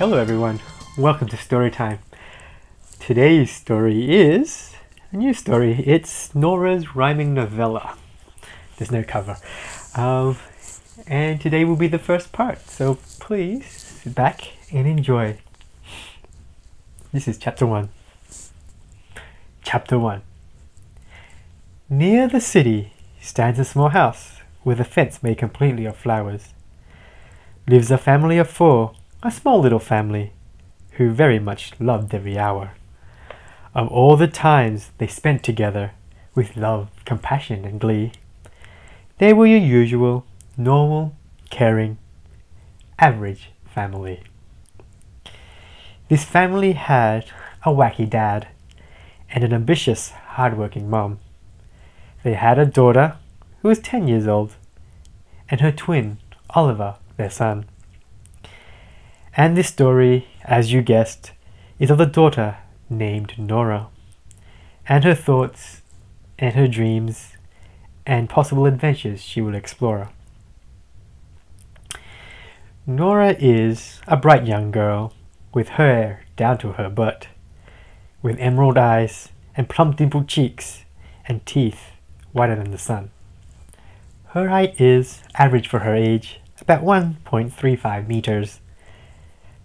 Hello everyone, welcome to Storytime. Today's story is a new story. It's Norah's rhyming novella. There's no cover. And today will be the first part, so please sit back and enjoy. This is Chapter 1. Chapter 1. Near the city stands a small house with a fence made completely of flowers. Lives a family of 4, a small little family, who very much loved every hour of all the times they spent together with love, compassion, and glee. They were your usual, normal, caring, average family. This family had a wacky dad and an ambitious, hard-working mom. They had a daughter who was 10 years old, and her twin, Oliver, their son. And this story, as you guessed, is of the daughter named Norah, and her thoughts, and her dreams, and possible adventures she will explore. Norah is a bright young girl, with hair down to her butt, with emerald eyes, and plump dimpled cheeks, and teeth whiter than the sun. Her height is average for her age, about 1.35 meters.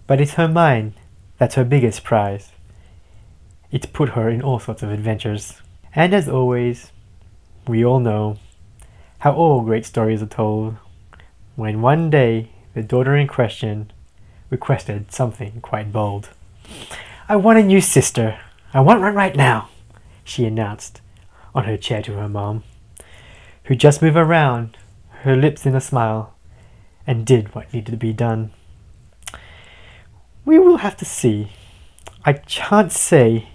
But it's her mind that's her biggest prize. It's put her in all sorts of adventures. And as always, we all know how all great stories are told when one day the daughter in question requested something quite bold. "I want a new sister. I want one right now," she announced on her chair to her mom, who just moved around, her lips in a smile, and did what needed to be done. We will have to see. I can't say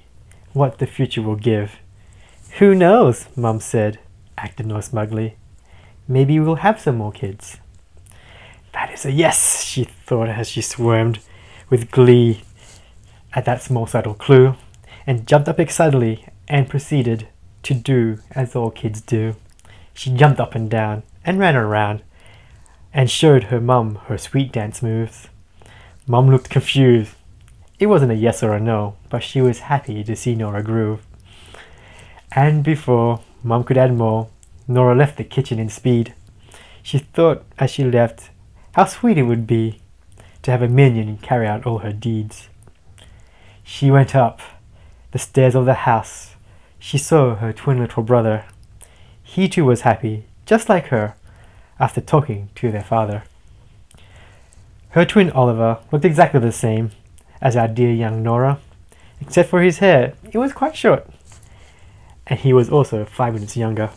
what the future will give. "Who knows," Mum said, acting all smugly. "Maybe we'll have some more kids." "That is a yes," she thought as she squirmed with glee at that small subtle clue, and jumped up excitedly and proceeded to do as all kids do. She jumped up and down and ran around and showed her mum her sweet dance moves. Mum looked confused. It wasn't a yes or a no, but she was happy to see Norah groove. And before Mum could add more, Norah left the kitchen in speed. She thought as she left how sweet it would be to have a minion carry out all her deeds. She went up the stairs of the house. She saw her twin little brother. He too was happy, just like her, after talking to their father. Her twin Oliver looked exactly the same as our dear young Norah, except for his hair. It was quite short, and he was also 5 minutes younger.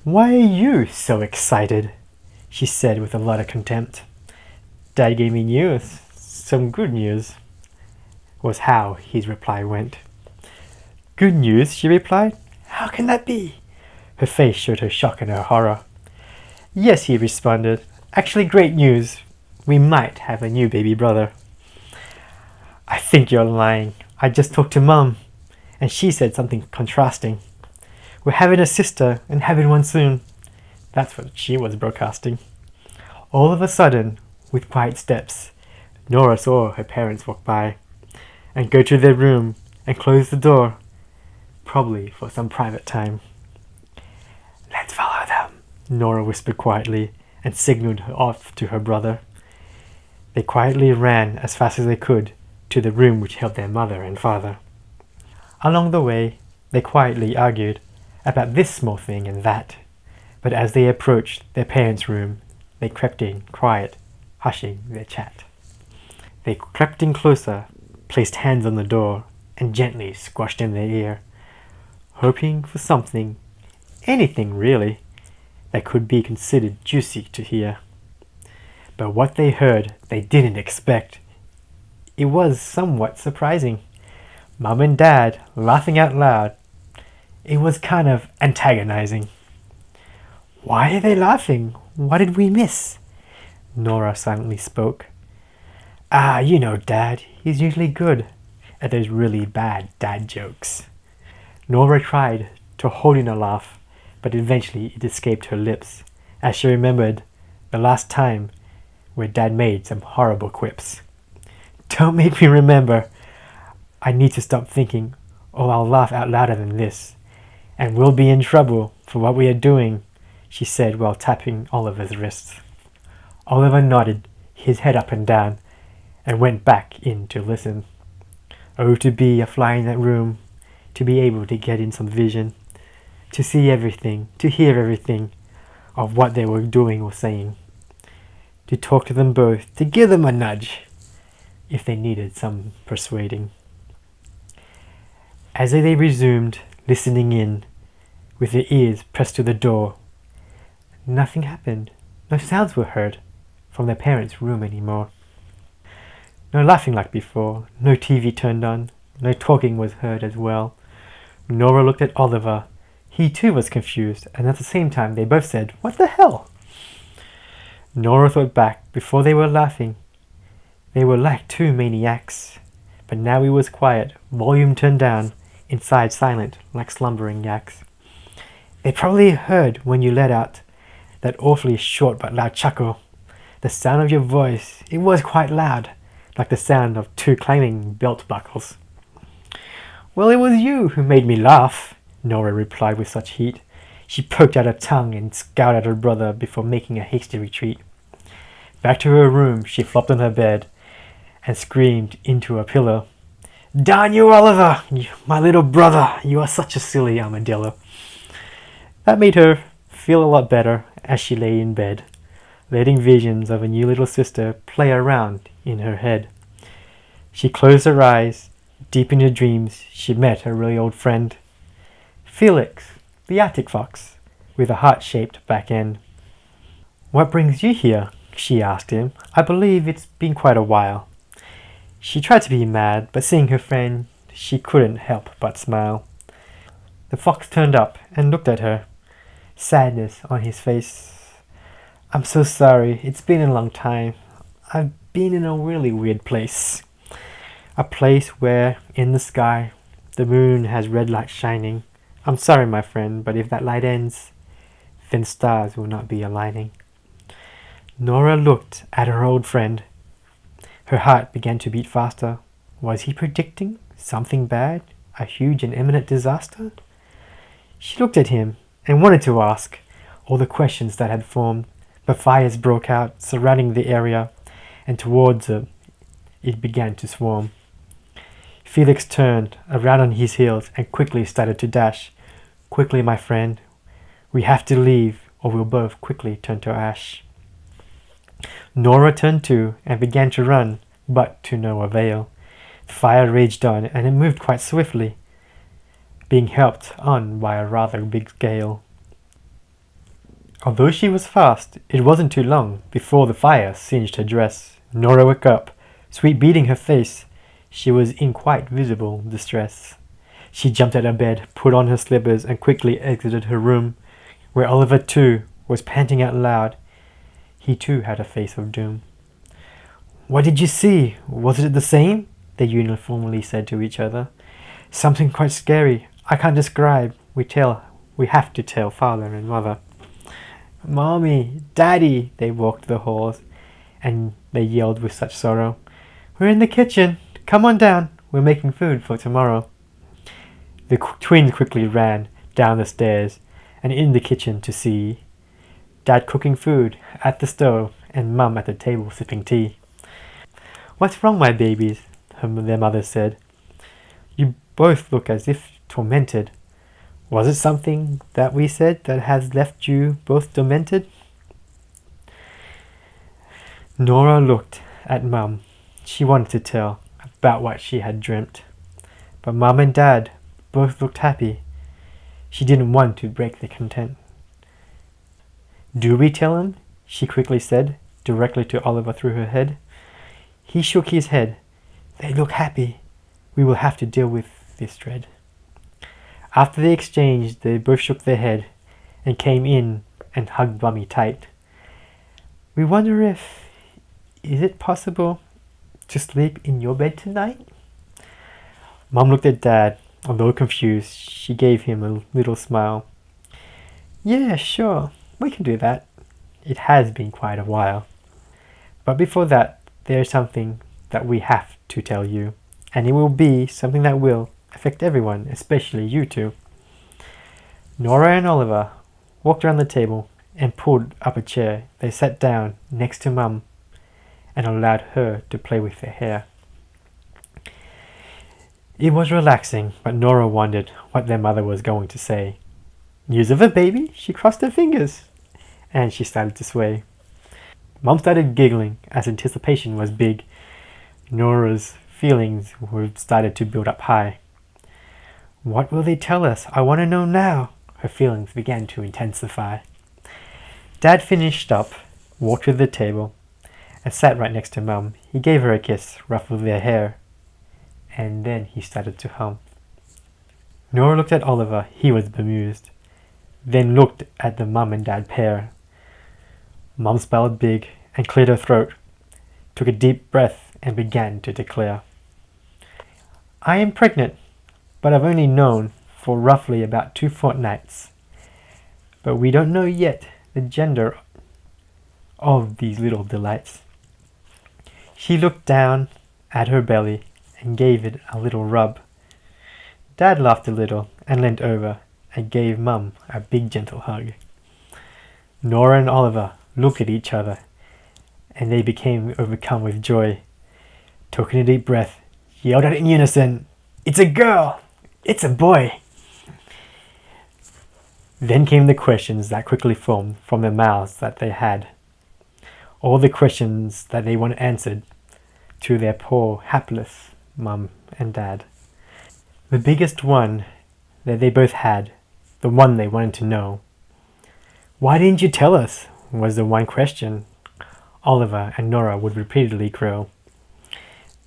"Why are you so excited?" she said with a lot of contempt. "Dad gave me news, some good news," was how his reply went. "Good news?" she replied. "How can that be?" Her face showed her shock and her horror. "Yes," he responded. "Actually great news. We might have a new baby brother." "I think you're lying. I just talked to Mum, and she said something contrasting. We're having a sister and having one soon." That's what she was broadcasting. All of a sudden, with quiet steps, Norah saw her parents walk by and go to their room and close the door, probably for some private time. "Let's follow them," Norah whispered quietly and signaled off to her brother. They quietly ran as fast as they could to the room which held their mother and father. Along the way, they quietly argued about this small thing and that, but as they approached their parents' room, they crept in quiet, hushing their chat. They crept in closer, placed hands on the door, and gently squashed in their ear, hoping for something, anything really, that could be considered juicy to hear. But what they heard they didn't expect. It was somewhat surprising. Mum and Dad laughing out loud. It was kind of antagonizing. "Why are they laughing? What did we miss?" Norah silently spoke. "Ah, you know Dad. He's usually good at those really bad dad jokes." Norah tried to hold in a laugh, but eventually it escaped her lips as she remembered the last time where Dad made some horrible quips. Don't make me remember. I need to stop thinking, or I'll laugh out louder than this. And we'll be in trouble for what we are doing, she said while tapping Oliver's wrists. Oliver nodded, his head up and down, and went back in to listen. Oh, to be a fly in that room, to be able to get in some vision, to see everything, to hear everything of what they were doing or saying, to talk to them both, to give them a nudge, if they needed some persuading. As they resumed, listening in, with their ears pressed to the door, nothing happened. No sounds were heard from their parents' room anymore. No laughing like before, no TV turned on, no talking was heard as well. Norah looked at Oliver. He too was confused, and at the same time they both said, "What the hell?" Norah thought back. Before they were laughing. They were like two maniacs. But now he was quiet, volume turned down, inside silent, like slumbering yaks. They probably heard when you let out that awfully short but loud chuckle. The sound of your voice, it was quite loud, like the sound of two clanging belt buckles. "Well, it was you who made me laugh," Norah replied with such heat. She poked out her tongue and scowled at her brother before making a hasty retreat. Back to her room, she flopped on her bed and screamed into a pillow. "Darn you, Oliver! My little brother! You are such a silly armadillo!" That made her feel a lot better as she lay in bed, letting visions of a new little sister play around in her head. She closed her eyes. Deep in her dreams, she met a really old friend. Felix, the Arctic fox, with a heart-shaped back end. "What brings you here?" she asked him. "I believe it's been quite a while." She tried to be mad, but seeing her friend, she couldn't help but smile. The fox turned up and looked at her, sadness on his face. "I'm so sorry, it's been a long time. I've been in a really weird place. A place where, in the sky, the moon has red light shining. I'm sorry, my friend, but if that light ends, then stars will not be aligning." Norah looked at her old friend. Her heart began to beat faster. Was he predicting something bad? A huge and imminent disaster? She looked at him and wanted to ask all the questions that had formed, but fires broke out surrounding the area, and towards it began to swarm. Felix turned around on his heels and quickly started to dash. "Quickly, my friend. We have to leave, or we'll both quickly turn to ash." Norah turned too and began to run, but to no avail. The fire raged on, and it moved quite swiftly, being helped on by a rather big gale. Although she was fast, it wasn't too long before the fire singed her dress. Norah woke up, sweat beading her face. She was in quite visible distress. She jumped out of bed, put on her slippers, and quickly exited her room, where Oliver too was panting out loud. He too had a face of doom. "What did you see? Was it the same?" they uniformly said to each other. "Something quite scary. I can't describe. We have to tell father and mother." "Mommy, Daddy!" They walked the halls, and they yelled with such sorrow. "We're in the kitchen. Come on down. We're making food for tomorrow." The twins quickly ran down the stairs and in the kitchen to see Dad cooking food at the stove and Mum at the table sipping tea. "What's wrong, my babies?" their mother said. "You both look as if tormented. Was it something that we said that has left you both demented?" Norah looked at Mum. She wanted to tell about what she had dreamt, but Mum and Dad both looked happy. She didn't want to break their content. "Do we tell him?" she quickly said, directly to Oliver through her head. He shook his head. "They look happy. We will have to deal with this dread." After the exchange, they both shook their head and came in and hugged Mummy tight. "We wonder if... is it possible to sleep in your bed tonight?" Mum looked at Dad. Although confused, she gave him a little smile. "Yeah, sure. We can do that. It has been quite a while." But before that, there is something that we have to tell you, and it will be something that will affect everyone, especially you two. Norah and Oliver walked around the table and pulled up a chair. They sat down next to Mum and allowed her to play with their hair. It was relaxing, but Norah wondered what their mother was going to say. News of a baby? She crossed her fingers, and she started to sway. Mum started giggling as anticipation was big. Norah's feelings were started to build up high. What will they tell us? I want to know now. Her feelings began to intensify. Dad finished up, walked to the table, and sat right next to Mum. He gave her a kiss, ruffled their hair, and then he started to hum. Norah looked at Oliver. He was bemused. Then looked at the Mum and Dad pair. Mum smiled big and cleared her throat, took a deep breath, and began to declare, I am pregnant, but I've only known for roughly about 2 fortnights. But we don't know yet the gender of these little delights. She looked down at her belly and gave it a little rub. Dad laughed a little and leant over and gave Mum a big gentle hug. Norah and Oliver looked at each other and they became overcome with joy. Taking a deep breath, yelled out in unison, It's a girl! It's a boy! Then came the questions that quickly formed from their mouths that they had. All the questions that they wanted answered to their poor, hapless Mum and Dad. The biggest one that they both had, the one they wanted to know. Why didn't you tell us? Was the one question Oliver and Norah would repeatedly crow.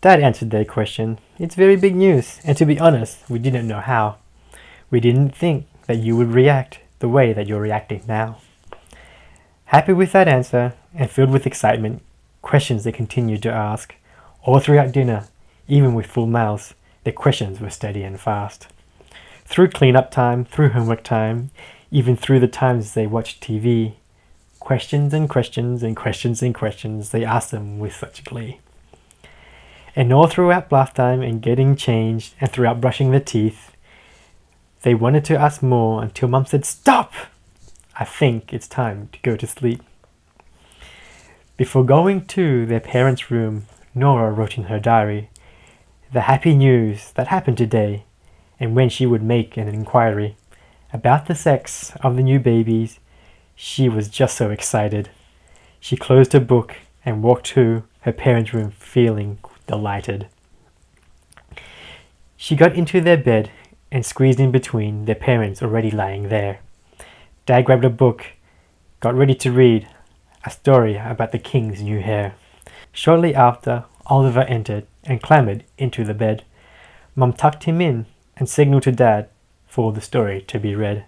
Dad answered their question. It's very big news, and to be honest, we didn't know how. We didn't think that you would react the way that you're reacting now. Happy with that answer, and filled with excitement, questions they continued to ask. All throughout dinner, even with full mouths, their questions were steady and fast. Through clean-up time, through homework time, even through the times they watched TV, questions and questions and questions and questions, they asked them with such glee. And all throughout bath time and getting changed and throughout brushing their teeth, they wanted to ask more until Mum said, Stop! I think it's time to go to sleep. Before going to their parents' room, Norah wrote in her diary the happy news that happened today and when she would make an inquiry about the sex of the new babies. She was just so excited. She closed her book and walked to her parents' room feeling delighted. She got into their bed and squeezed in between their parents already lying there. Dad grabbed a book, got ready to read a story about the king's new hair. Shortly after, Oliver entered and clambered into the bed. Mum tucked him in and signaled to Dad for the story to be read.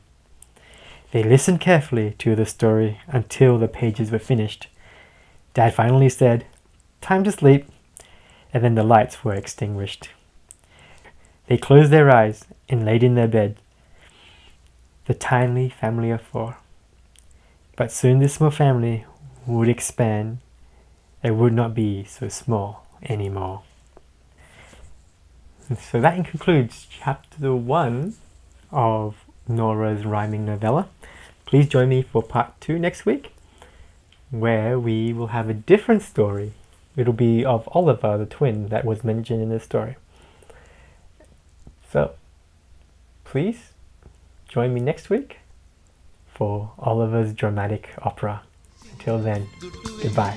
They listened carefully to the story until the pages were finished. Dad finally said, Time to sleep, and then the lights were extinguished. They closed their eyes and laid in their bed, the tiny family of 4. But soon this small family would expand and would not be so small anymore. So that concludes chapter 1 of Norah's rhyming novella. Please join me for part 2 next week, where we will have a different story. It'll be of Oliver, the twin that was mentioned in the story. So, please join me next week for Oliver's dramatic opera. Until then, goodbye.